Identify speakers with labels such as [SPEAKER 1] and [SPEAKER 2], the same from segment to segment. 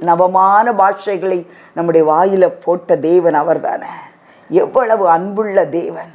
[SPEAKER 1] நவமான பாஷைகளை நம்முடைய வாயில போட்ட தேவன் அவர்தானே. எவ்வளவு அன்புள்ள தேவன்.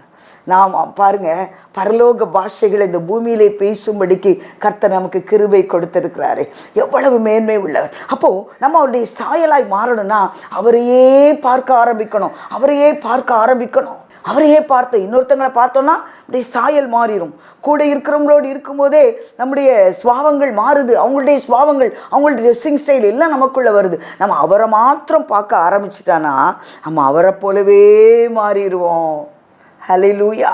[SPEAKER 1] நாம் பாருங்க, பரலோக பாஷைகளை இந்த பூமியிலே பேசும்படிக்கு கர்த்தர் நமக்கு கிருபை கொடுத்திருக்கிறாரு. எவ்வளவு மேன்மை உள்ளவர். அப்போ நம்ம அவருடைய சாயலாய் மாறணும்னா அவரையே பார்க்க ஆரம்பிக்கணும். அவரையே பார்க்க ஆரம்பிக்கணும். அவரையே பார்த்து இன்னொருத்தங்களை பார்த்தோம்னா அப்படியே சாயல் மாறிடும். கூட இருக்கிறவங்களோடு இருக்கும்போதே நம்முடைய சுவாவங்கள் மாறுது. அவங்களுடைய சுவாவங்கள், அவங்களுடைய ட்ரெஸ்ஸிங் ஸ்டைல் எல்லாம் நமக்குள்ள வருது. நம்ம அவரை மாத்திரம் பார்க்க ஆரம்பிச்சிட்டானா நம்ம அவரை போலவே மாறிடுவோம். ஹல்லேலூயா.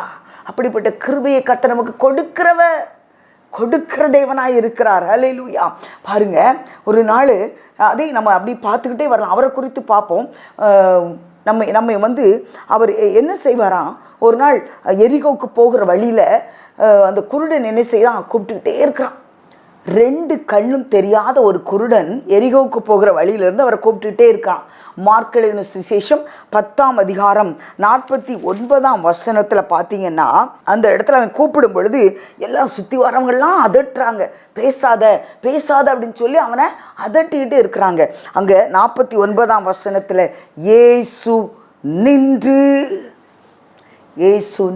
[SPEAKER 1] அப்படிப்பட்ட கிருபையை கர்த்தர் நமக்கு கொடுக்கிற தேவனாய் இருக்கிறார். ஹல்லேலூயா. பாருங்க, ஒரு நாள் அதை நம்ம அப்படி பார்த்துக்கிட்டே வரலாம். அவரை குறித்து பார்ப்போம். நம்ம அவர் என்ன செய்வாராம், ஒரு நாள் எரிகோவுக்கு போகிற வழியில் அந்த குருடன் என்ன செய்யறான், கூப்பிட்டுக்கிட்டே இருக்கிறான். 2 கண்ணும் தெரியாத ஒரு குருடன் எரிகோவுக்கு போகிற வழியிலிருந்து அவரை கூப்பிட்டுக்கிட்டே இருக்கான். மார்க் எழுதின சுவிசேஷம் 10ஆம் அதிகாரம் 49ஆம் வசனத்தில் பார்த்தீங்கன்னா, அந்த இடத்துல அவன் கூப்பிடும் பொழுது எல்லாம் சுற்றி வரவங்கெல்லாம் அதட்டுறாங்க. பேசாத அப்படின்னு சொல்லி அவனை அதட்டிக்கிட்டு இருக்கிறாங்க. அங்கே 49ஆம் வசனத்தில் இயேசு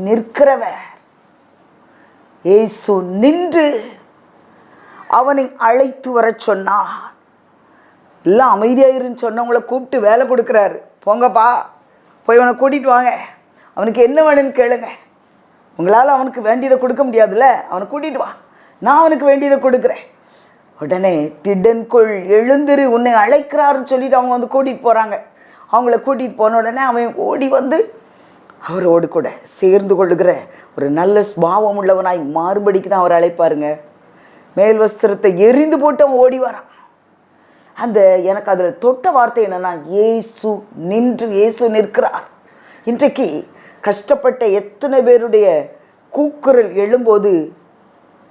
[SPEAKER 1] நிற்கிறவர், இயேசு நின்று அவனை அழைத்து வர சொன்னார். எல்லாம் அமைதியாயிருன்னு சொன்னவங்கள கூப்பிட்டு வேலை கொடுக்குறாரு. போங்கப்பா, போய் அவனை கூட்டிகிட்டு வாங்க, அவனுக்கு என்ன வேணும்னு கேளுங்க. உங்களால் அவனுக்கு வேண்டியதை கொடுக்க முடியாதுல்ல, அவனை கூட்டிகிட்டு வா, நான் அவனுக்கு வேண்டியதை கொடுக்குறேன். உடனே திடன்கொள், எழுந்திரு, உன்னை அழைக்கிறாருன்னு சொல்லிட்டு அவங்க கூட்டிகிட்டு போகிறாங்க. அவங்கள கூட்டிகிட்டு போன உடனே அவன் ஓடி அவரோடு கூட சேர்ந்து கொள்ளுகிற ஒரு நல்ல சுபாவம் உள்ளவனாய் மாறுபடிக்கு தான் அவர் அழைப்பாருங்க. மேல் வஸ்திரத்தை எரிந்து போட்டு அவன் ஓடி வரான். எனக்கு அதில் தொட்ட வார்த்தை என்னன்னா, இயேசு நிற்கிறார். இன்றைக்கு கஷ்டப்பட்ட எத்தனை பேருடைய கூக்குரல் எழும்போது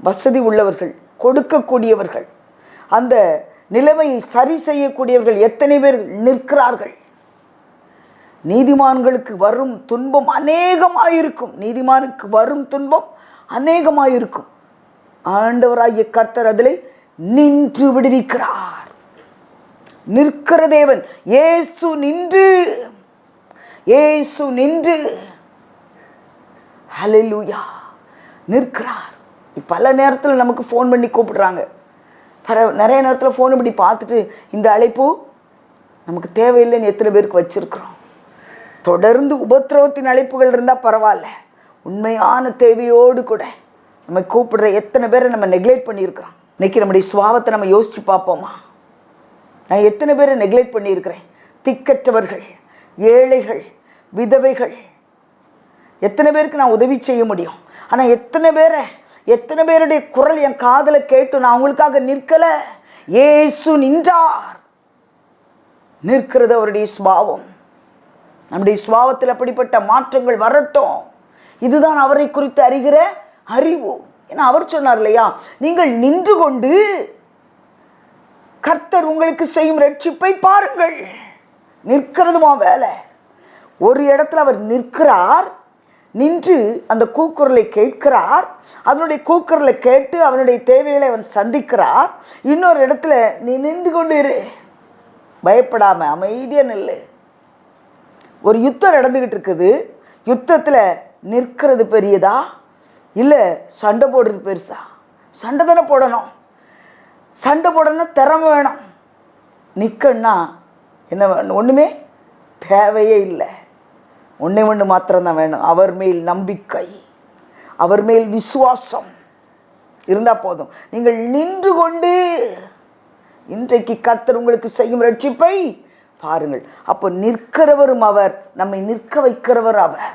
[SPEAKER 1] வசதி உள்ளவர்கள், கொடுக்கக்கூடியவர்கள், அந்த நிலைமையை சரி செய்யக்கூடியவர்கள் எத்தனை பேர் நிற்கிறார்கள். நீதிமான்களுக்கு வரும் துன்பம் அநேகமாயிருக்கும். நீதிமானுக்கு வரும் துன்பம் அநேகமாயிருக்கும். ஆண்டவராகிய கர்த்தர் அதிலே நின்று விடுவிக்கிறார். நிற்கிற தேவன். இயேசு நின்று ஹல்லேலூயா நிற்கிறார். பல நேரத்தில் நமக்கு ஃபோன் பண்ணி கூப்பிடுறாங்க. நிறைய நேரத்தில் ஃபோன் இப்படி பார்த்துட்டு இந்த அழைப்பு நமக்கு தேவையில்லைன்னு எத்தனை பேருக்கு வச்சிருக்கிறோம். தொடர்ந்து உபத்திரவத்தின் அழைப்புகள் இருந்தால் பரவாயில்ல, உண்மையான தேவையோடு கூட நம்ம கூப்பிடுற எத்தனை பேரை நம்ம நெக்லெக்ட் பண்ணியிருக்கிறோம். இன்னைக்கு நம்முடைய சுபாவத்தை நம்ம யோசித்து பார்ப்போமா? நான் எத்தனை பேரை நெக்லெக்ட் பண்ணியிருக்கிறேன்? திக்கற்றவர்கள், ஏழைகள், விதவைகள், எத்தனை பேருக்கு நான் உதவி செய்ய முடியும்? ஆனால் எத்தனை பேருடைய குரல் என் காதில் கேட்டு நான் அவங்களுக்காக நிற்கலை. இயேசு நின்றார். நிற்கிறது அவருடைய சுபாவம். நம்முடைய சுபாவத்தில் அப்படிப்பட்ட மாற்றங்கள் வரட்டும். இதுதான் அவரை குறித்து அறிகிற அறிவு. ஏன்னா அவர் சொன்னார் இல்லையா, நீங்கள் நின்று கொண்டு கர்த்தர் உங்களுக்கு செய்யும் ரட்சிப்பை பாருங்கள். நிற்கிறதுமா வேலை. ஒரு இடத்துல அவர் நிற்கிறார், நின்று அந்த கூக்குரலை கேட்கிறார். அதனுடைய கூக்குரலை கேட்டு அவனுடைய தேவைகளை அவன் சந்திக்கிறார். இன்னொரு இடத்துல நீ நின்று கொண்டு இரு, பயப்படாம அமைதியா நில்லு. ஒரு யுத்தம் நடந்துகிட்டு இருக்குது. யுத்தத்தில் நிற்கிறது பெரியதா இல்லை சண்டை போடுறது பெருசா? சண்டை தானே போடணும். சண்டை போடணும், திறமை வேணும். நிற்கன்னா என்ன வேணும்? ஒன்றுமே தேவையே இல்லை. ஒன்று மாத்திரம்தான் வேணும். அவர் மேல் நம்பிக்கை, அவர் மேல் விசுவாசம் இருந்தால் போதும். நீங்கள் நின்று கொண்டு இன்றைக்கு கர்த்தர் உங்களுக்கு செய்யும் ரட்சிப்பை பாருங்கள். அப்போ நிற்கிறவரும் அவர், நம்மை நிற்க வைக்கிறவர் அவர்.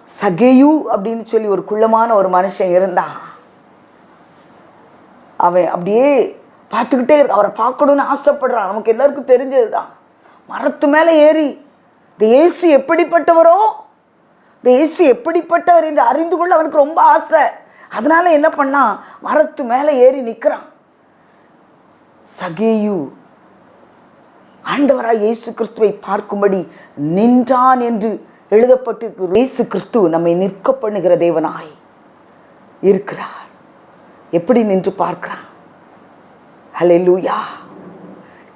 [SPEAKER 1] சகேயு அப்படின்னு சொல்லி ஒரு குள்ளமான ஒரு மனுஷன் இருந்தான். அவன் அப்படியே பார்த்துக்கிட்டே அவரை பார்க்கணுன்னு ஆசைப்படுறான். நமக்கு எல்லாருக்கும் தெரிஞ்சது தான். மரத்து மேலே ஏறி இந்த இயேசு எப்படிப்பட்டவரோ, இந்த இயேசு எப்படிப்பட்டவர் என்று அறிந்து கொள்ள அவனுக்கு ரொம்ப ஆசை. அதனால என்ன பண்ணான், மரத்து மேலே ஏறி நிற்கிறான். சகேயு ஆண்டவராய் இயேசு கிறிஸ்துவை பார்க்கும்படி நின்றான் என்று எழுதப்பட்டிருக்கிறது. இயேசு கிறிஸ்து நம்மை நிற்க பண்ணுகிற தேவனாய் இருக்கிறார். எப்படி நின்று பார்க்கிறான்? ஹல்லேலூயா.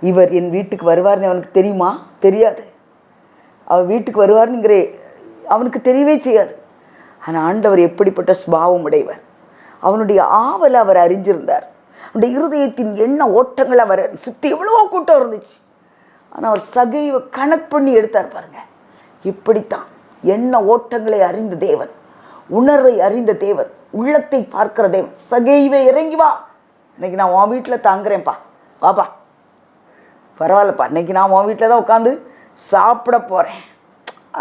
[SPEAKER 1] இவர் என் வீட்டுக்கு வருவார்னு அவனுக்கு தெரியுமா? தெரியாது. அவர் வீட்டுக்கு வருவார்னுங்கிற அவனுக்கு தெரியவே செய்யாது. ஆனால் ஆண்டவர் எப்படிப்பட்ட சுபாவம் உடையவர், அவனுடைய ஆவலை அவர் அறிஞ்சிருந்தார். அவனுடைய இருதயத்தின் எண்ண ஓட்டங்கள் அவர் சுற்றி எவ்வளவோ கூட்டம் இருந்துச்சு. ஆனால் அவர் சகைவை கணக்கு பண்ணி எடுத்தார் பாருங்க. இப்படித்தான் எண்ண ஓட்டங்களை அறிந்த தேவன், உணர்வை அறிந்த தேவன், உள்ளத்தை பார்க்கிற தேவன். சகைவை இறங்கி வா, இன்னைக்கு நான் உன் வீட்டில் தாங்குறேன்ப்பா, வாப்பா, பரவாயில்லப்பா, இன்னைக்கு நான் உன் வீட்டில் தான் உட்காந்து சாப்பிட போகிறேன்,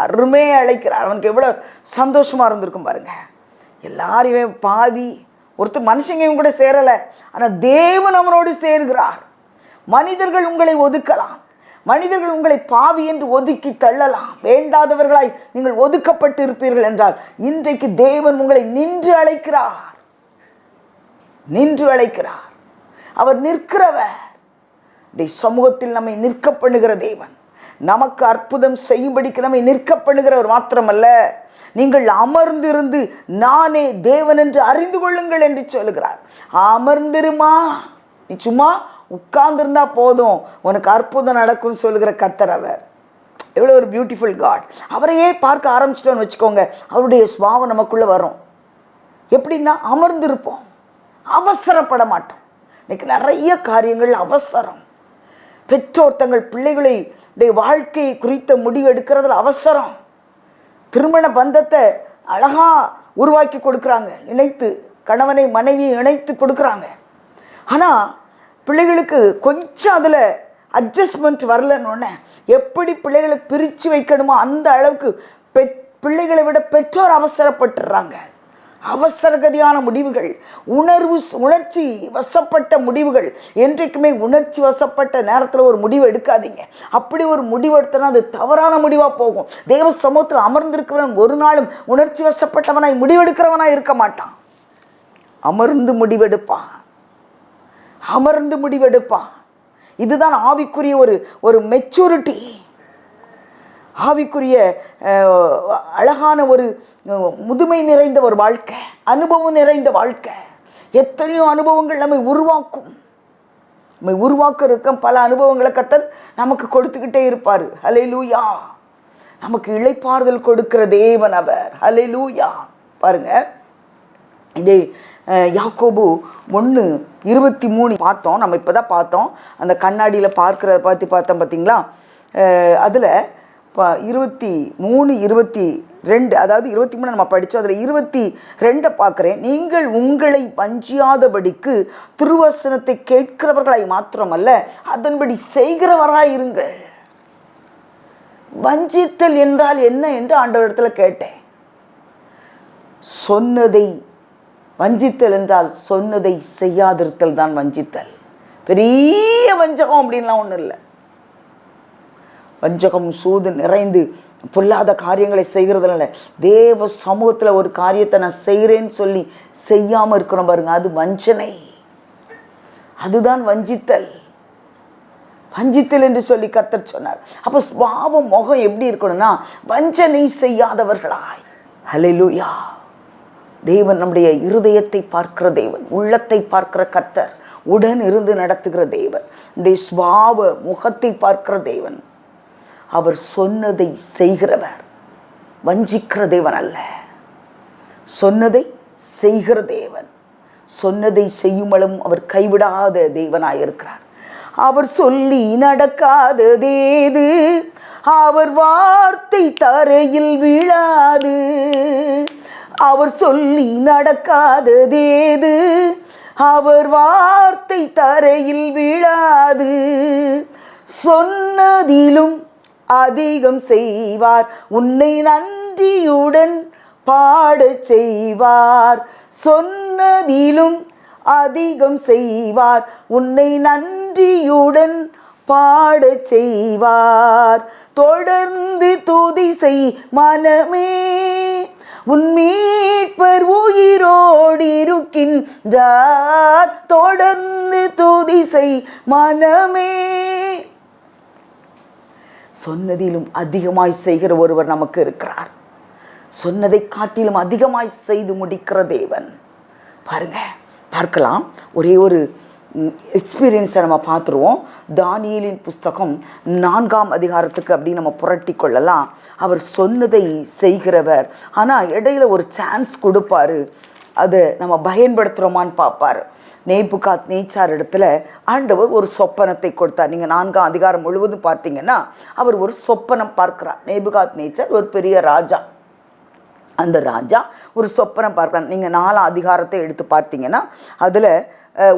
[SPEAKER 1] அருமையை அழைக்கிறார். அவனுக்கு எவ்வளோ சந்தோஷமாக இருந்திருக்கும் பாருங்க. எல்லாரையுமே பாவி ஒருத்தர் மனுஷங்க கூட சேரலை, ஆனால் தேவன் அவனோடு சேர்கிறார். மனிதர்கள் உங்களை ஒதுக்கலாம், மனிதர்கள் உங்களை பாவி என்று ஒதுக்கி தள்ளலாம், வேண்டாதவர்களாய் நீங்கள் ஒதுக்கப்பட்டு இருப்பீர்கள் என்றால் இன்றைக்கு தேவன் உங்களை நின்று அழைக்கிறார், நின்று அழைக்கிறார். அவர் நிற்கிறவர். சமூகத்தில் நம்மை நிற்க பண்ணுகிற தேவன், நமக்கு அற்புதம் செய்யும்படிக்கு நம்மை நிற்க பண்ணுகிறவர் மாத்திரமல்ல, நீங்கள் அமர்ந்திருந்து நானே தேவன் என்று அறிந்து கொள்ளுங்கள் என்று சொல்லுகிறார். அமர்ந்திருமா, நீ சும்மா உட்கார்ந்துருந்தா போதும் உனக்கு அற்புதம் நடக்கும்னு சொல்லுகிற கர்த்தர் அவர். எவ்வளோ ஒரு பியூட்டிஃபுல் காட். அவரையே பார்க்க ஆரம்பிச்சிட்டோன்னு வச்சுக்கோங்க, அவருடைய சுபாவம் நமக்குள்ளே வரும். எப்படின்னா அமர்ந்திருப்போம், அவசரப்பட மாட்டோம். இன்னைக்கு நிறைய காரியங்கள் அவசரம். பெற்றோர் தங்கள் பிள்ளைகளுடைய வாழ்க்கையை குறித்த முடிவு எடுக்கிறதுல அவசரம். திருமண பந்தத்தை அழகா உருவாக்கி கொடுக்குறாங்க, இணைத்து கணவனை மனைவியை இணைத்து கொடுக்குறாங்க. ஆனால் பிள்ளைகளுக்கு கொஞ்சம் அதில் அட்ஜஸ்ட்மெண்ட் வரலன்னு எப்படி பிள்ளைகளை பிரித்து வைக்கணுமோ அந்த அளவுக்கு பிள்ளைகளை விட பெற்றோர் அவசரப்பட்டுடுறாங்க. அவசரகதியான முடிவுகள், உணர்ச்சி வசப்பட்ட முடிவுகள். என்றைக்குமே உணர்ச்சி வசப்பட்ட நேரத்தில் ஒரு முடிவு எடுக்காதீங்க. அப்படி ஒரு முடிவு எடுத்தனா அது தவறான முடிவாக போகும். தேவ சமூகத்தில் அமர்ந்திருக்கிறவன் ஒரு நாளும் உணர்ச்சி வசப்பட்டவனாய் முடிவெடுக்கிறவனாய் இருக்க மாட்டான். அமர்ந்து முடிவெடுப்பான், அமர்ந்து முடிவெடுப்பான். இதுதான் ஆவிக்குரிய ஒரு மெச்சூரிட்டி, ஆவிக்குரிய அழகான ஒரு முதுமை நிறைந்த ஒரு வாழ்க்கை, அனுபவம் நிறைந்த வாழ்க்கை. எத்தனையோ அனுபவங்கள் நம்மை உருவாக்கும், நம்மை உருவாக்க இருக்க பல அனுபவங்களை கர்த்தர் நமக்கு கொடுத்துக்கிட்டே இருப்பார். ஹல்லேலூயா. நமக்கு இளைப்பாறுதல் கொடுக்கிற தேவன் அவர். ஹல்லேலூயா. பாருங்க, இதே யாக்கோபு 1:23 பார்த்தோம். நம்ம இப்போ தான் பார்த்தோம், அந்த கண்ணாடியில் பார்க்குறத பார்த்தோம் பார்த்தீங்களா? அதில் 23:22, அதாவது 23 நம்ம படித்தோம், அதில் 22 பார்க்குறேன். நீங்கள் உங்களை வஞ்சியாதபடிக்கு திருவசனத்தை கேட்கிறவர்களாய் மாத்திரமல்ல அதன்படி செய்கிறவராயிருங்கள். வஞ்சித்தல் என்றால் என்ன என்று ஆண்டவரிடத்தில் கேட்டேன். சொன்னதை வஞ்சித்தல் என்றால் சொன்னதை செய்யாதிருத்தல் தான் வஞ்சித்தல். பெரிய வஞ்சகம் அப்படின்லாம் ஒன்றும் இல்லை. வஞ்சகம் சூது நிறைந்து பொல்லாத காரியங்களை செய்கிறதுனால தேவ சமூகத்தில் ஒரு காரியத்தை நான் செய்கிறேன்னு சொல்லி செய்யாமல் இருக்கிறோம் பாருங்க, அது வஞ்சனை, அதுதான் வஞ்சித்தல். வஞ்சித்தல் என்று சொல்லி கர்த்தர் சொன்னார். அப்போ சுபாவம் முகம் எப்படி இருக்கணும்னா வஞ்சனை செய்யாதவர்களாய். ஹல்லேலூயா. தேவன் நம்முடைய இருதயத்தை பார்க்கிற தேவன், உள்ளத்தை பார்க்கிற கர்த்தர், உடன் இருந்து நடத்துகிற தேவன், நம்முடைய சுபாவ முகத்தை பார்க்கிற தேவன். அவர் சொன்னதை செய்கிறவர், வஞ்சிக்கிற தேவன் அல்ல, சொன்னதை செய்கிற தேவன். சொன்னதை செய்யுமளும் அவர் கைவிடாத தேவனாயிருக்கிறார். அவர் சொல்லி நடக்காததேது, அவர் வார்த்தை தரையில் விழாது. அவர் சொல்லி நடக்காததேது, அவர் வார்த்தை தரையில் விழாது. சொன்னதிலும் அதிகம் செய்வார், உன்னை நன்றியுடன் பாடச் செய்வார். சொன்னதிலும் அதிகம் செய்வார், உன்னை நன்றியுடன் பாடச் செய்வார். தொடர்ந்து துதி செய் மனமே, உன் மீட்பர் உயிரோடு இருக்கின்றார். தொடர்ந்து துதி செய் மனமே. சொன்னதிலும் அதிகமாய் செய்கிற ஒருவர் நமக்கு இருக்கிறார். சொன்னதை காட்டிலும் அதிகமாய் செய்து முடிக்கிற தேவன். பாருங்க, பார்க்கலாம். ஒரே ஒரு எக்ஸ்பீரியன்ஸை நம்ம பார்த்துருவோம். தானியேலின் புஸ்தகம் 4ஆம் அதிகாரத்துக்கு அப்படி நம்ம புரட்டி கொள்ளலாம். அவர் சொன்னதை செய்கிறவர், ஆனால் இடையில ஒரு சான்ஸ் கொடுப்பாரு, அதை நம்ம பயன்படுத்துகிறோமான்னு பார்ப்பார். நேபுகாத் நேச்சார் இடத்துல ஆண்டவர் ஒரு சொப்பனத்தை கொடுத்தார். நீங்கள் 4ஆம் அதிகாரம் முழுவதும் பார்த்தீங்கன்னா அவர் ஒரு சொப்பனம் பார்க்கிறார். நேபுகாத் நேச்சார் ஒரு பெரிய ராஜா. அந்த ராஜா ஒரு சொப்பனம் பார்க்கிறார். நீங்கள் 4ஆம் அதிகாரத்தை எடுத்து பார்த்தீங்கன்னா அதில்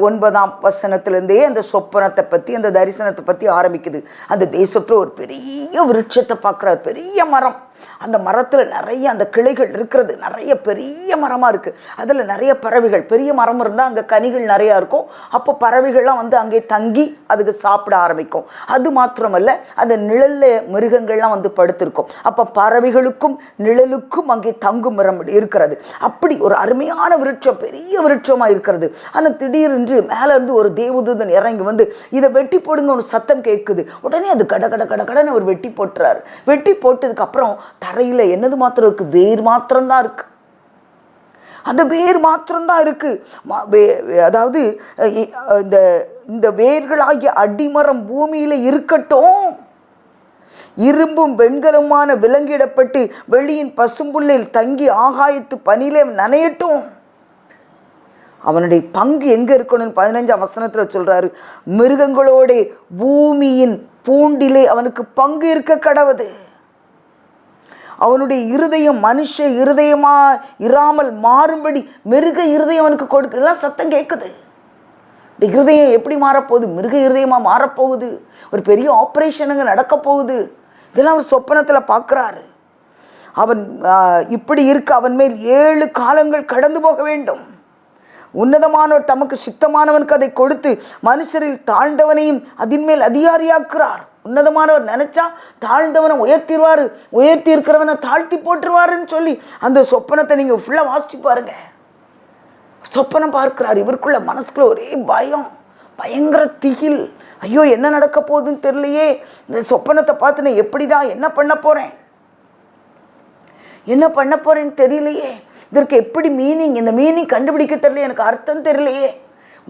[SPEAKER 1] 9ஆம் வசனத்திலேருந்தே அந்த சொப்பனத்தை பற்றி, அந்த தரிசனத்தை பற்றி ஆரம்பிக்குது. அந்த தேசத்தில் ஒரு பெரிய விருட்சத்தை பார்க்குறார், பெரிய மரம். அந்த மரத்தில் நிறைய அந்த கிளைகள் இருக்கிறது, நிறைய பெரிய மரமாக இருக்குது. அதில் நிறைய பறவைகள், பெரிய மரம் இருந்தால் அங்கே கனிகள் நிறையா இருக்கும். அப்போ பறவைகள்லாம் வந்து அங்கே தங்கி அதுக்கு சாப்பிட ஆரம்பிக்கும். அது மாத்திரமல்ல, அந்த நிழலில் மிருகங்கள்லாம் வந்து படுத்திருக்கும். அப்போ பறவைகளுக்கும் நிழலுக்கும் அங்கே தங்கும் மரம் இருக்கிறது. அப்படி ஒரு அருமையான விருட்சம், பெரிய விருட்சமாக இருக்கிறது. அந்த திடீரென்று மேலேருந்து ஒரு தேவதூதன் இறங்கி வந்து இதை வெட்டி போடுங்க ஒரு சத்தம் கேட்குது. உடனே அது கட கட கட கடன்னு அவர் வெட்டி போட்டுறாரு. வெட்டி போட்டதுக்கு அப்புறம் தரையில் என்னது மாத்திரம் இருக்கு? வேர் மாத்திரம்தான் இருக்கு. அந்த வேர் மாத்திரம்தான் இருக்கு. அதாவது இந்த வேர்களாகிய அடிமரம் பூமியில இருக்கட்டும், இரும்பும் வெண்கலமான விலங்கிடப்பட்டு வெளியின் பசும்புல்லில் தங்கி ஆகாயத்து பனியிலே நனையட்டும். அவனுடைய பங்கு எங்க இருக்கணும்னு 15ஆம் வசனத்துல சொல்றாரு. மிருகங்களோட பூமியின் பூண்டிலே அவனுக்கு பங்கு இருக்க கடவுது. அவனுடைய இருதயம் மனுஷ இருதயமா இராமல் மாறும்படி மிருக இருதயம் அவனுக்கு கொடுக்கு. இதெல்லாம் சத்தம் கேட்குது. இந்த இருதயம் எப்படி மாறப்போகுது? மிருக இருதயமா மாறப்போகுது. ஒரு பெரிய ஆப்ரேஷனுங்க நடக்க போகுது. இதெல்லாம் அவர் சொப்பனத்தில் பார்க்குறாரு. அவன் இப்படி இருக்க அவன் மேல் 7 காலங்கள் கடந்து போக வேண்டும். உன்னதமானவர் தமக்கு சித்தமானவனுக்கு அதை கொடுத்து மனுஷரில் தாழ்ந்தவனையும் அதின் மேல் அதிகாரியாக்குறார். உன்னதமானவர் நினைச்சா தாழ்ந்தவனை உயர்த்திடுவார், உயர்த்தி இருக்கிறவனை தாழ்த்தி போட்டுருவாருன்னு சொல்லி அந்த சொப்பனத்தை நீங்கள் ஃபுல்லாக வாசிச்சு பாருங்க. சொப்பனம் பார்க்கிறார். இவருக்குள்ள மனசுக்குள்ள ஒரே பயம், பயங்கர திகில். ஐயோ என்ன நடக்க போகுதுன்னு தெரியலையே, இந்த சொப்பனத்தை பார்த்து நான் எப்படிடா என்ன பண்ண போறேன்னு தெரியலையே, இதற்கு எப்படி மீனிங், இந்த மீனிங் கண்டுபிடிக்க தெரியல, எனக்கு அர்த்தம் தெரியலையே.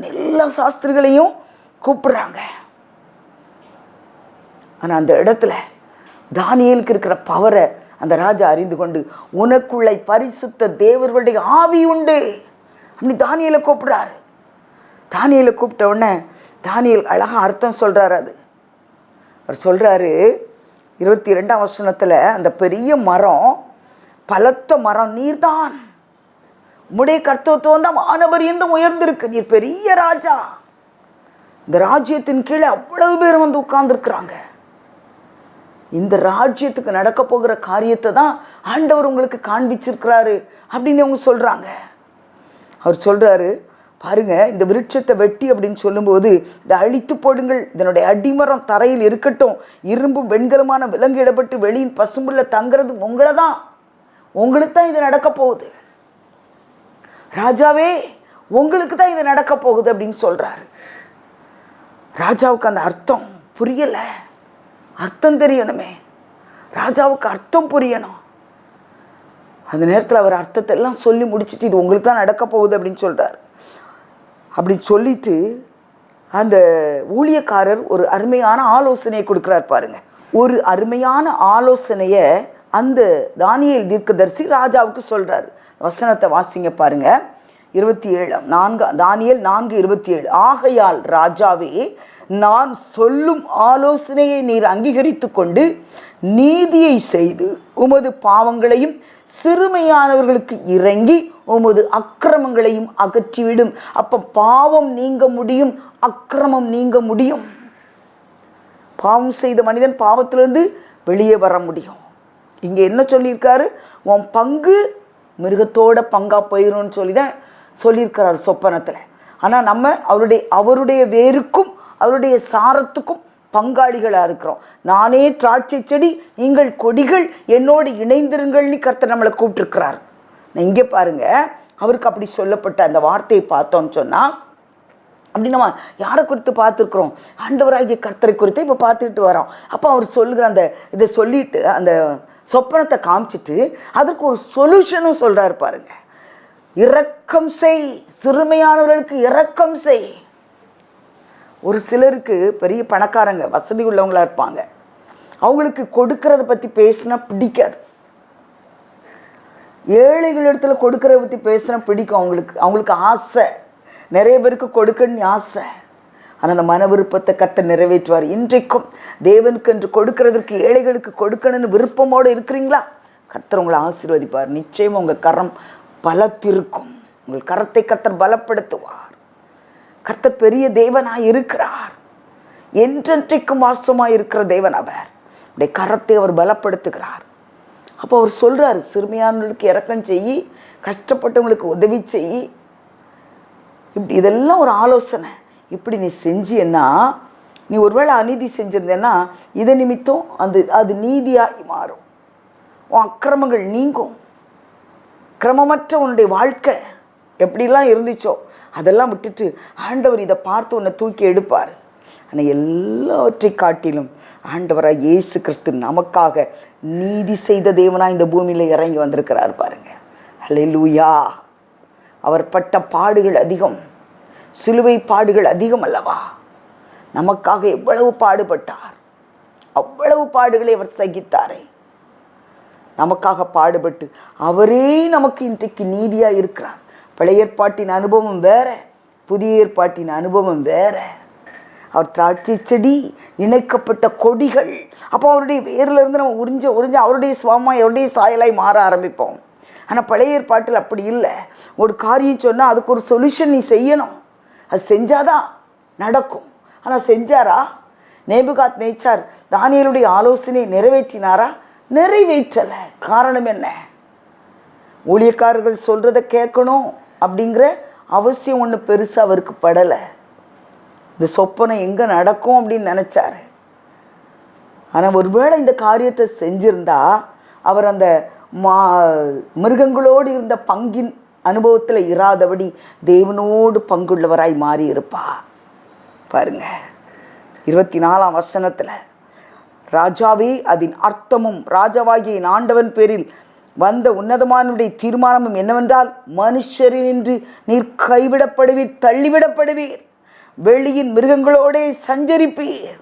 [SPEAKER 1] எல்லா சாஸ்திரிகளையும் கூப்பிடுறாங்க. ஆனால் அந்த இடத்துல தானியேலுக்கு இருக்கிற பவரை அந்த ராஜா அறிந்து கொண்டு, உனக்குள்ள பரிசுத்த தேவர்களுடைய ஆவி உண்டு அப்படி தானியேலை கூப்பிடுறாரு. தானியேலை கூப்பிட்ட உடனே தானியேல் அழகா அர்த்தம் சொல்றாரு. அது அவர் சொல்றாரு 22ஆம் வசனத்துல, அந்த பெரிய மரம் பலத்த மரம் நீர்தான், உம்முடைய கர்த்தத்துவம் தான் வானபரியந்தம் உயர்ந்திருக்கு. நீர் பெரிய ராஜா. இந்த ராஜ்யத்தின் கீழே அவ்வளவு பேர் வந்து உட்கார்ந்துருக்குறாங்க. இந்த ராஜ்யத்துக்கு நடக்க போகிற காரியத்தை தான் ஆண்டவர் உங்களுக்கு காண்பிச்சிருக்கிறாரு அப்படின்னு அவங்க சொல்றாங்க. அவர் சொல்றாரு, பாருங்க, இந்த விருட்சத்தை வெட்டி அப்படின்னு சொல்லும்போது, இதை அழித்து போடுங்கள், இதனுடைய அடிமரம் தரையில் இருக்கட்டும், இரும்பும் வெண்கலமான விலங்கு இடப்பட்டு வெளியின் பசும்புள்ள தங்குறது உங்களை தான், உங்களுக்கு தான் இது நடக்க போகுது. ராஜாவே, உங்களுக்கு தான் இது நடக்க போகுது அப்படின்னு சொல்றாரு. ராஜாவுக்கு அந்த அர்த்தம் புரியல. அர்த்தம் தெரியணுமே, ராஜாவுக்கு அர்த்தம் புரியணும். அந்த நேரத்தில் அவர் அர்த்தத்தை எல்லாம் சொல்லி முடிச்சுட்டு இது உங்களுக்கு தான் நடக்க போகுது அப்படின்னு சொல்றார். அப்படி சொல்லிட்டு அந்த ஊழியக்காரர் ஒரு அருமையான ஆலோசனையை கொடுக்குறார் பாருங்க. ஒரு அருமையான ஆலோசனையை அந்த தானியேல் தீர்க்கதரிசி ராஜாவுக்கு சொல்றாரு. வசனத்தை வாசிங்க பாருங்க. 27 தானியேல் 4:27. ஆகையால் ராஜாவே, நான் சொல்லும் ஆலோசனையை நீர் அங்கீகரித்து கொண்டு நீதியை செய்து உமது பாவங்களையும் சிறுமையானவர்களுக்கு இறங்கி உமது அக்கிரமங்களையும் அகற்றிவிடும். அப்ப பாவம் நீங்க முடியும், அக்கிரமம் நீங்க முடியும். பாவம் செய்த மனிதன் பாவத்திலிருந்து வெளியே வர முடியும். இங்க என்ன சொல்லியிருக்காரு? உன் பங்கு மிருகத்தோட பங்கா போயிடும்னு சொல்லி தான் சொல்லியிருக்கிறார் சொப்பனத்துல. ஆனா நம்ம அவருடைய வேருக்கும் அவருடைய சாரத்துக்கும் பங்காளிகளாக இருக்கிறோம். நானே திராட்சை செடி, நீங்கள் கொடிகள், என்னோடு இணைந்திருங்கள்னு கர்த்தர் நம்மளை கூப்பிட்டுருக்கிறார். இங்கே பாருங்க, அவருக்கு அப்படி சொல்லப்பட்ட அந்த வார்த்தையை பார்த்தோன்னு சொன்னால், அப்படி நம்ம யாரை குறித்து பார்த்துருக்குறோம்? ஆண்டவராகிய கர்த்தரை குறித்து இப்போ பார்த்துக்கிட்டு வரோம். அப்போ அவர் சொல்லுகிற இதை சொல்லிட்டு அந்த சொப்பனத்தை காமிச்சிட்டு அதற்கு ஒரு சொல்யூஷனும் சொல்கிறாரு பாருங்க. இரக்கம் செய், சிறுமையானவர்களுக்கு இரக்கம் செய். ஒரு சிலருக்கு பெரிய பணக்காரங்க வசதி உள்ளவங்களாக இருப்பாங்க, அவங்களுக்கு கொடுக்கறத பற்றி பேசினா பிடிக்காது. ஏழைகள் இடத்துல கொடுக்கறத பற்றி பேசினா பிடிக்கும் அவங்களுக்கு ஆசை, நிறைய பேருக்கு கொடுக்கணும்னு ஆசை. ஆனால் அந்த மன விருப்பத்தை கர்த்தர் நிறைவேற்றுவார். இன்றைக்கும் தேவனுக்கு என்று கொடுக்கறதற்கு, ஏழைகளுக்கு கொடுக்கணும்னு விருப்பமோடு இருக்கிறீங்களா? கர்த்தர் உங்களை ஆசீர்வதிப்பார். நிச்சயம் உங்கள் கரம் பலத்திருக்கும். உங்கள் கரத்தை கர்த்தர் பலப்படுத்துவார். கர்த்தர் பெரிய தேவனாய் இருக்கிறார். என்றென்றைக்கும் வாசமாய் இருக்கிற தேவன் அவர். உடைய கரத்தை அவர் பலப்படுத்துகிறார். அப்போ அவர் சொல்கிறார், சிறுமியானவர்களுக்கு இரக்கம் செய்யி, கஷ்டப்பட்டவங்களுக்கு உதவி செய்யி. இப்படி இதெல்லாம் ஒரு ஆலோசனை. இப்படி நீ செஞ்சியன்னா, நீ ஒருவேளை அநீதி செஞ்சிருந்தேன்னா இதை நிமித்தம் அது நீதியாகி மாறும். உன் அக்கிரமங்கள் நீங்கும். கிரமமற்ற உன்னுடைய வாழ்க்கை எப்படிலாம் இருந்துச்சோ அதெல்லாம் விட்டுட்டு ஆண்டவர் இதை பார்த்து உன்னை தூக்கி எடுப்பார். ஆனால் எல்லாவற்றை காட்டிலும் ஆண்டவராக இயேசு கிறிஸ்து நமக்காக நீதி செய்த தேவனாக இந்த பூமியில் இறங்கி வந்திருக்கிறார் பாருங்க. ஹல்லேலூயா. அவர் பட்ட பாடுகள் அதிகம், சிலுவை பாடுகள் அதிகம் அல்லவா? நமக்காக எவ்வளவு பாடுபட்டார், அவ்வளவு பாடுகளை அவர் சகித்தாரே. நமக்காக பாடுபட்டு அவரே நமக்கு இன்றைக்கு நீதியாக இருக்கிறார். பழைய ஏற்பாட்டின் அனுபவம் வேற, புதிய ஏற்பாட்டின் அனுபவம் வேற. அவர் திராட்சை செடி, இணைக்கப்பட்ட கொடிகள். அப்போ அவருடைய வேர்லேருந்து நம்ம உறிஞ்ச அவருடைய சுவாமாய், அவருடைய சாயலாய் மாற ஆரம்பிப்போம். ஆனால் பழைய ஏற்பாட்டில் அப்படி இல்லை. ஒரு காரியம் சொன்னால் அதுக்கு ஒரு சொல்யூஷன் நீ செய்யணும். அது செஞ்சாதான் நடக்கும். ஆனால் செஞ்சாரா? நேபுகாத் நேச்சார் தானியேலுடைய ஆலோசனை நிறைவேற்றினாரா? நிறைவேற்றலை. காரணம் என்ன? ஊழியக்காரர்கள் சொல்கிறத கேட்கணும் அப்படிங்கிற அவசியம் ஒன்று பெருசாக அவருக்கு படலை. இந்த சொப்பனை எங்கே நடக்கும் அப்படின்னு நினச்சாரு. ஆனால் ஒருவேளை இந்த காரியத்தை செஞ்சிருந்தா அவர் அந்த மிருகங்களோடு இருந்த பங்கின் அனுபவத்தில் இராதபடி தேவனோடு பங்குள்ளவராய் மாறி இருப்பா. பாருங்க 24ஆம் வசனத்தில், ராஜாவே அதன் அர்த்தமும் ராஜாவாகிய என் ஆண்டவன் பேரில் வந்த உன்னதமானுடைய தீர்மானமும் என்னவென்றால், மனுஷரினின்று நீர் கைவிடப்படுவீர், தள்ளிவிடப்படுவீர், வெளியின் மிருகங்களோடே சஞ்சரிப்பீர்.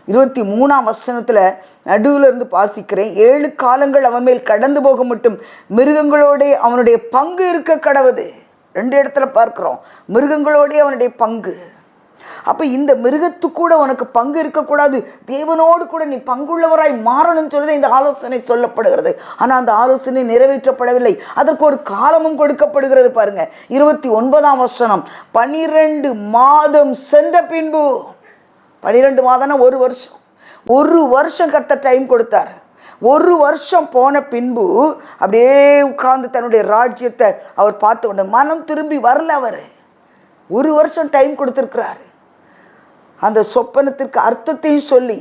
[SPEAKER 1] 23ஆம் வசனத்தில் நடுவில் இருந்து வாசிக்கிறேன். 7 காலங்கள் அவன் மேல் கடந்து போக மட்டும் மிருகங்களோட அவனுடைய பங்கு இருக்க கடவுது. 2 இடத்துல பார்க்கிறோம், மிருகங்களோட அவனுடைய பங்கு. அப்போ இந்த மிருகத்துக்கு கூட உனக்கு பங்கு இருக்கக்கூடாது, தேவனோடு கூட நீ பங்குள்ளவராய் மாறணும்னு சொல்லி இந்த ஆலோசனை சொல்லப்படுகிறது. ஆனால் அந்த ஆலோசனை நிறைவேற்றப்படவில்லை. அதற்கு ஒரு காலமும் கொடுக்கப்படுகிறது. பாருங்க 29ஆம் வசனம், 12 மாதம் சென்ற பின்பு, 12 மாதம்னா 1 வருஷம், 1 வருஷம் கர்த்தர் டைம் கொடுத்தார். 1 வருஷம் போன பின்பு அப்படியே உட்கார்ந்து தன்னுடைய ராஜ்யத்தை அவர் பார்த்து கொண்டு மனம் திரும்பி வரல. அவர் 1 வருஷம் டைம் கொடுத்துருக்கிறாரு. அந்த சொப்பனத்திற்கு அர்த்தத்தையும் சொல்லி,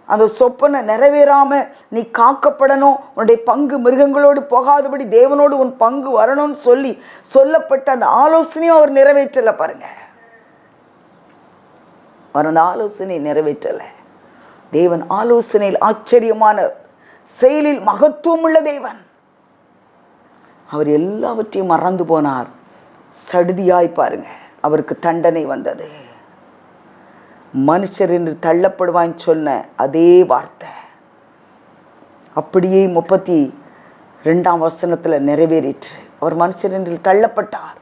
[SPEAKER 1] அந்த சொப்பனை நிறைவேறாமல் நீ காக்கப்படணும், உன்னுடைய பங்கு மிருகங்களோடு போகாதபடி தேவனோடு உன் பங்கு வரணும்னு சொல்லி சொல்லப்பட்ட அந்த ஆலோசனையும் அவர் நிறைவேற்றலை. பாருங்க, அவர் அந்த ஆலோசனை நிறைவேற்றலை. தேவன் ஆலோசனையில் ஆச்சரியமான, செயலில் மகத்துவம் உள்ள தேவன். அவர் எல்லாவற்றையும் மறந்து போனார். சடுதியாய் பாருங்க அவருக்கு தண்டனை வந்தது. மனுஷர் என்று தள்ளப்படுவான்னு சொன்ன அதே வார்த்தை அப்படியே 32ஆம் வசனத்தில் நிறைவேறிற்று. அவர் மனுஷர் என்று தள்ளப்பட்டார்.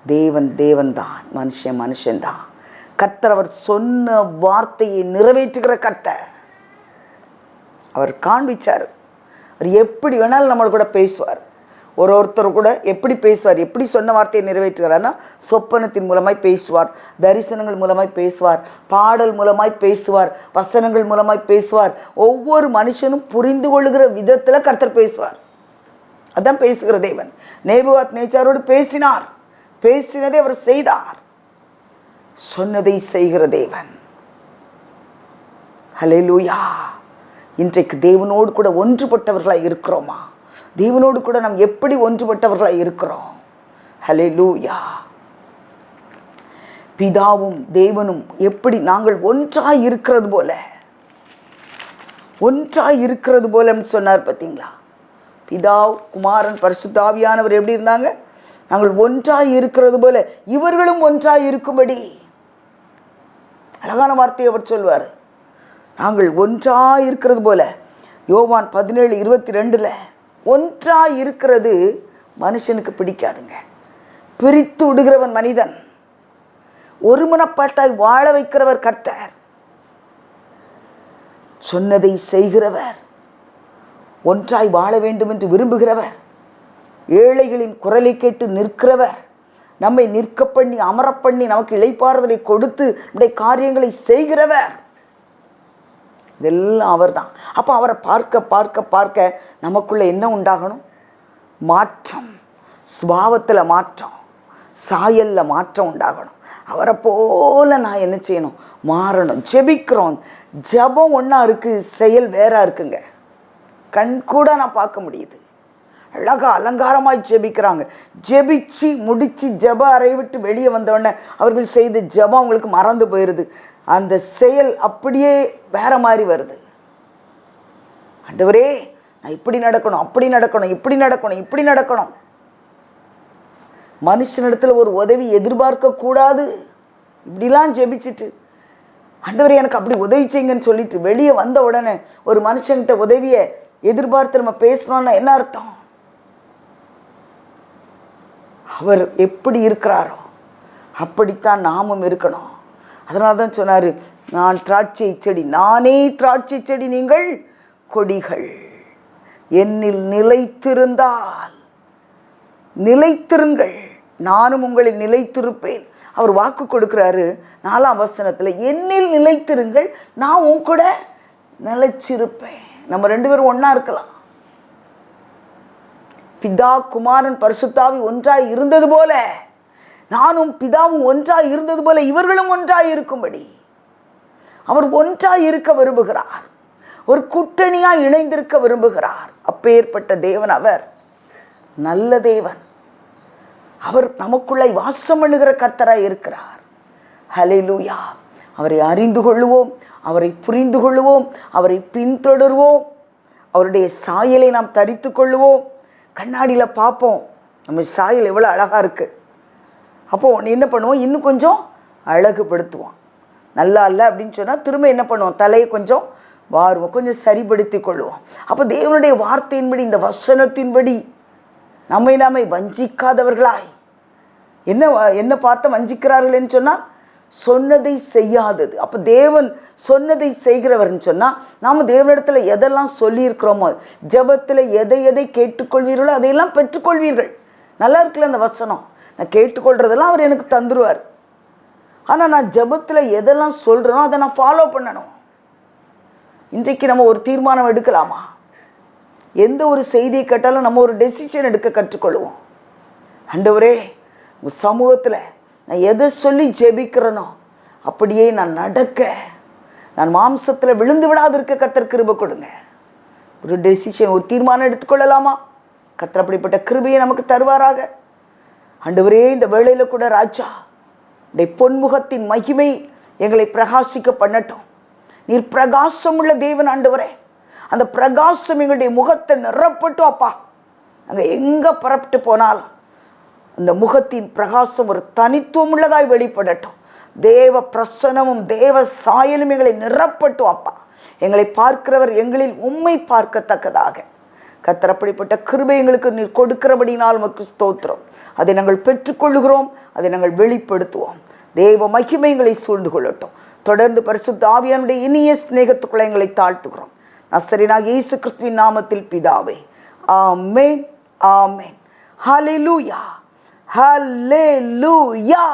[SPEAKER 1] தேவன் தேவன்தான், மனுஷன் மனுஷன்தான். கர்த்தர் அவர் சொன்ன வார்த்தையை நிறைவேற்றுகிற கர்த்தர். அவர் காண்பிச்சார். அவர் எப்படி வேணாலும் நம்மளை கூட பேசுவார். ஒருத்தர் கூட எப்படி பேசுவார், எப்படி சொன்ன வார்த்தையை நிறைவேற்றுகிறார்னா சொப்பனத்தின் மூலமாய் பேசுவார், தரிசனங்கள் மூலமாய் பேசுவார், பாடல் மூலமாய் பேசுவார், வசனங்கள் மூலமாய் பேசுவார். ஒவ்வொரு மனுஷனும் புரிந்து கொள்ளுகிற விதத்தில் கர்த்தர் பேசுவார். அதான் பேசுகிற தேவன். நேபுகாத் நேச்சாரோடு பேசினார். பேசினதை அவர் செய்தார். சொன்னதை செய்கிற தேவன். ஹல்லேலூயா. இன்றைக்கு தேவனோடு கூட ஒன்றுபட்டவர்களாக இருக்கிறோமா? தேவனோடு கூட நாம் எப்படி ஒன்றுபட்டவர்களாக இருக்கிறோம்? ஹல்லேலூயா. பிதாவும் தேவனும் எப்படி நாங்கள் ஒன்றாய் இருக்கிறது போல சொன்னார் பார்த்தீங்களா? பிதா, குமாரன், பரிசுத்த ஆவியானவர் எப்படி இருந்தாங்க? நாங்கள் ஒன்றாய் இருக்கிறது போல இவர்களும் ஒன்றாய் இருக்கும்படி. அழகான வார்த்தையை அவர் சொல்வார். நாங்கள் ஒன்றாக இருக்கிறது போல, யோவான் 17:22 ஒன்றாக இருக்கிறது மனுஷனுக்கு பிடிக்காதுங்க. பிரித்து விடுகிறவன் மனிதன். ஒருமனப்பாட்டாய் வாழ வைக்கிறவர் கர்த்தர். சொன்னதை செய்கிறவர், ஒன்றாய் வாழ வேண்டும் என்று விரும்புகிறவர், ஏழைகளின் குரலை கேட்டு நிற்கிறவர், நம்மை நிற்க பண்ணி அமர பண்ணி நமக்கு இளைப்பாறுதலை கொடுத்து நம்முடைய காரியங்களை செய்கிறவர். இதெல்லாம் அவர் தான். அப்போ அவரை பார்க்க பார்க்க பார்க்க நமக்குள்ள என்ன உண்டாகணும்? மாற்றம், சுபாவத்தில் மாற்றம், சாயலில் மாற்றம் உண்டாகணும். அவரை போல நான் என்ன செய்யணும்? மாறணும். ஜெபிக்கிறோம், ஜபம் ஒன்றா இருக்குது, செயல் வேற இருக்குங்க. கண் கூட நான் பார்க்க முடியுது. அழகா அலங்காரமாய் ஜெபிக்கிறாங்க. ஜெபிச்சு முடிச்சு ஜப அறையை விட்டு வெளியே வந்தோடனே அவர்கள் செய்த ஜபம் அவங்களுக்கு மறந்து போயிடுது. அந்த செயல் அப்படியே வேற மாதிரி வருது. ஆண்டவரே, நான் இப்படி நடக்கணும், அப்படி நடக்கணும், இப்படி நடக்கணும், இப்படி நடக்கணும். மனுஷனிடத்துல ஒரு உதவி எதிர்பார்க்க கூடாது. இப்படிலாம் ஜெபிச்சுட்டு ஆண்டவரே எனக்கு அப்படி உதவி செய்யுங்கன்னு சொல்லிட்டு வெளியே வந்த உடனே ஒரு மனுஷன்கிட்ட உதவியை எதிர்பார்த்து நம்ம பேசணும்னா என்ன அர்த்தம்? அவர் எப்படி இருக்கிறாரோ அப்படித்தான் நாமும் இருக்கணும். அதனால தான் சொன்னார், நான் திராட்சை செடி, நானே திராட்சை செடி, நீங்கள் கொடிகள். என்னில் நிலைத்திருந்தால் நிலைத்திருங்கள், நானும் உங்களில் நிலைத்திருப்பேன். அவர் வாக்கு கொடுக்குறாரு 4ஆம் வசனத்தில், என்னில் நிலைத்திருங்கள், நான் உன் கூட நிலைச்சிருப்பேன். நம்ம 2 பேரும் ஒன்றா இருக்கலாம். பிதா குமாரன் பரிசுத்தாவி ஒன்றாய் இருந்தது போல, நானும் பிதாவும் ஒன்றாய் இருந்தது போல இவர்களும் ஒன்றாய் இருக்கும்படி அவர் ஒன்றாய் இருக்க விரும்புகிறார். ஒரு கூட்டணியாய் இணைந்திருக்க விரும்புகிறார். அப்பேற்பட்ட தேவன் அவர். நல்ல தேவன். அவர் நமக்குள்ளே வாசம் பண்ணுகிற கர்த்தராய் இருக்கிறார். ஹல்லேலூயா. அவரை அறிந்து கொள்ளுவோம், அவரை புரிந்து கொள்ளுவோம், அவரை பின்தொடர்வோம், அவருடைய சாயலை நாம் தரித்து கொள்ளுவோம். கண்ணாடியில் பார்ப்போம் நம்ம சாயல் எவ்வளோ அழகாக இருக்குது. அப்போது என்ன பண்ணுவோம்? இன்னும் கொஞ்சம் அழகுபடுத்துவோம். நல்லா இல்லை அப்படின்னு சொன்னால் திரும்ப என்ன பண்ணுவோம்? தலையை கொஞ்சம் வாருவோம், கொஞ்சம் சரிப்படுத்தி கொள்வோம். அப்போ தேவனுடைய வார்த்தையின்படி, இந்த வசனத்தின்படி நம்மை நாமே வஞ்சிக்காதவர்களாய், என்ன பார்த்து வஞ்சிக்கிறார்கள்னு சொன்னால் சொன்னதை செய்யாதது. அப்போ தேவன் சொன்னதை செய்கிறவர்னு சொன்னால் நாம் தேவனிடத்தில் எதெல்லாம் சொல்லியிருக்கிறோமோ, ஜெபத்தில் எதை எதை கேட்டுக்கொள்வீர்களோ அதையெல்லாம் பெற்றுக்கொள்வீர்கள். நல்லா இருக்குல்ல அந்த வசனம்? நான் கேட்டுக்கொள்கிறதெல்லாம் அவர் எனக்கு தந்துடுவார். ஆனால் நான் ஜெபத்தில் எதெல்லாம் சொல்கிறேனோ அதை நான் ஃபாலோ பண்ணணும். இன்றைக்கு நம்ம ஒரு தீர்மானம் எடுக்கலாமா? எந்த ஒரு செய்தியை கேட்டாலும் நம்ம ஒரு டெசிஷன் எடுக்க கற்றுக்கொள்வோம். ஆண்டவரே, உங்கள் சமூகத்தில் நான் எதை சொல்லி ஜெபிக்கிறேனோ அப்படியே நான் நடக்க, நான் மாம்சத்தில் விழுந்து விடாதிருக்க கர்த்தர் கிருபை கொடுங்க. ஒரு டெசிஷன், ஒரு தீர்மானம் எடுத்துக்கொள்ளலாமா? கர்த்தர் அப்படிப்பட்ட கிருபையை நமக்கு தருவாராக. ஆண்டவரே, இந்த வேளையில் கூட ராஜா, இந்த பொன்முகத்தின் மகிமை எங்களை பிரகாசிக்க பண்ணட்டும். நீர் பிரகாசம் உள்ள தேவன் ஆண்டவரே. அந்த பிரகாசம் எங்களுடைய முகத்தை நிரப்பட்டும் அப்பா. நாங்கள் எங்கே புறப்பட்டு போனாலும் அந்த முகத்தின் பிரகாசம் ஒரு தனித்துவம் உள்ளதாய் வெளிப்படட்டும். தேவ பிரசன்னமும் தேவ சாயலும் எங்களை நிரப்பட்டும் அப்பா. எங்களை பார்க்கிறவர் எங்களில் உம்மை பார்க்கத்தக்கதாக கர்த்தர் அப்படிப்பட்ட கிருபை எங்களுக்கு நீர் கொடுக்கிறபடினால் உமக்கு ஸ்தோத்திரம். அதை நாங்கள் பெற்றுக்கொள்கிறோம், அதை நாங்கள் வெளிப்படுத்துவோம். தேவ மகிமை எங்களை சூழ்ந்து கொள்ளட்டும். தொடர்ந்து பரிசுத்த ஆவியானுடைய இனிய சிநேகத்துக்குள்ள எங்களை தாழ்த்துகிறோம். நசரேயனாகிய இயேசு கிறிஸ்துவின் நாமத்தில் பிதாவே, ஆமென், ஆமென். ஹல்லேலூயா, ஹல்லேலூயா.